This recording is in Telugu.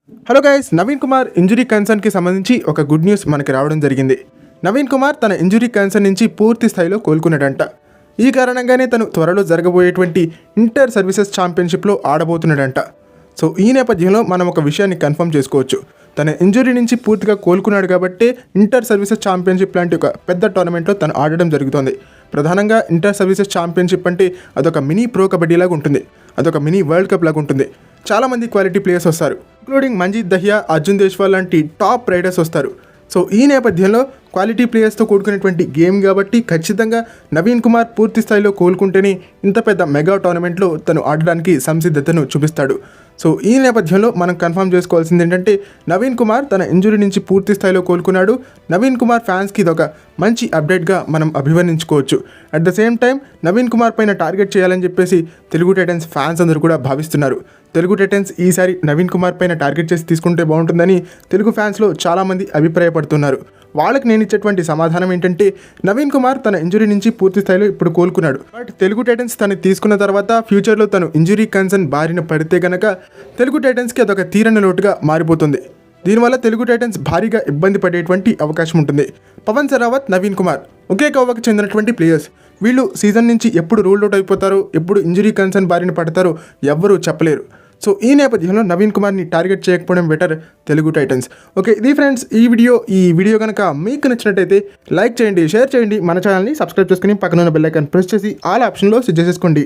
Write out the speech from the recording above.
Hello guys, Naveen Kumar injury కన్సర్న్కి సంబంధించి ఒక గుడ్ న్యూస్ మనకి రావడం జరిగింది. నవీన్ కుమార్ తన ఇంజురీ కన్సర్న్ నుంచి పూర్తి స్థాయిలో కోలుకున్నాడంట. ఈ కారణంగానే తను త్వరలో జరగబోయేటువంటి ఇంటర్ సర్వీసెస్ ఛాంపియన్షిప్లో ఆడబోతున్నాడంట. సో ఈ నేపథ్యంలో మనం ఒక విషయాన్ని కన్ఫర్మ్ చేసుకోవచ్చు. తన ఇంజురీ నుంచి పూర్తిగా కోలుకున్నాడు కాబట్టి ఇంటర్ సర్వీసెస్ ఛాంపియన్షిప్ లాంటి ఒక పెద్ద టోర్నమెంట్లో తను ఆడడం జరుగుతుంది. ప్రధానంగా ఇంటర్ సర్వీసెస్ ఛాంపియన్షిప్ అంటే అదొక మినీ ప్రో కబడ్డీ లాగా ఉంటుంది, అదొక మినీ వరల్డ్ కప్ లాగా ఉంటుంది. చాలామంది క్వాలిటీ ప్లేయర్స్ వస్తారు, ఇంక్లూడింగ్ మంజీత్ దహియా, అర్జున్ దేశ్వాల్ లాంటి టాప్ రైడర్స్ వస్తారు. సో ఈ నేపథ్యంలో క్వాలిటీ ప్లేయర్స్తో కూడుకునేటువంటి గేమ్ కాబట్టి ఖచ్చితంగా నవీన్ కుమార్ పూర్తి స్థాయిలో కోలుకుంటేనే ఇంత పెద్ద మెగా టోర్నమెంట్లో తను ఆడడానికి సంసిద్ధతను చూపిస్తాడు. సో ఈ నేపథ్యంలో మనం కన్ఫర్మ్ చేసుకోవాల్సింది ఏంటంటే నవీన్ కుమార్ తన ఇంజురీ నుంచి పూర్తి స్థాయిలో కోలుకున్నాడు. నవీన్ కుమార్ ఫ్యాన్స్కి ఇదొక మంచి అప్డేట్గా మనం అభివర్ణించుకోవచ్చు. At the same time Naveen Kumar పైన టార్గెట్ చేయాలని చెప్పేసి తెలుగు టైటన్స్ ఫ్యాన్స్ అందరూ కూడా భావిస్తున్నారు. తెలుగు టైటన్స్ ఈసారి నవీన్ కుమార్ పైన టార్గెట్ చేసి తీసుకుంటే బాగుంటుందని తెలుగు ఫ్యాన్స్లో చాలామంది అభిప్రాయపడుతున్నారు. వాళ్ళకి నేను ఇచ్చేటువంటి సమాధానం ఏంటంటే నవీన్ కుమార్ తన ఇంజురీ నుంచి పూర్తి స్థాయిలో ఇప్పుడు కోలుకున్నాడు. బట్ తెలుగు టైటన్స్ తను తీసుకున్న తర్వాత ఫ్యూచర్లో తను ఇంజురీ కన్సర్న్ బారిన పడితే కనుక తెలుగు టైటన్స్కి అదొక తీరని లోటుగా మారిపోతుంది. దీనివల్ల తెలుగు టైటన్స్ భారీగా ఇబ్బంది పడేటువంటి అవకాశం ఉంటుంది. పవన్ సరావత్, నవీన్ కుమార్ ఒకే కోవకు చెందినటువంటి ప్లేయర్స్. వీళ్ళు సీజన్ నుంచి ఎప్పుడు రూల్డ్ అవుట్ అయిపోతారో, ఎప్పుడు ఇంజురీ కన్సర్న్ బారిన పడతారో ఎవ్వరూ చెప్పలేరు. సో ఈ నేపథ్యంలో నవీన్ కుమార్ని టార్గెట్ చేయకపోవడం బెటర్ తెలుగు టైటన్స్. ఓకే, ఇది ఫ్రెండ్స్ ఈ వీడియో కనుక మీకు నచ్చినట్టయితే లైక్ చేయండి, షేర్ చేయండి, మన ఛానల్ని సబ్స్క్రైబ్ చేసుకుని పక్కన ఉన్న బెల్ ఐకాన్ ప్రెస్ చేసి ఆల్ ఆప్షన్లో సెట్ చేసేసుకోండి.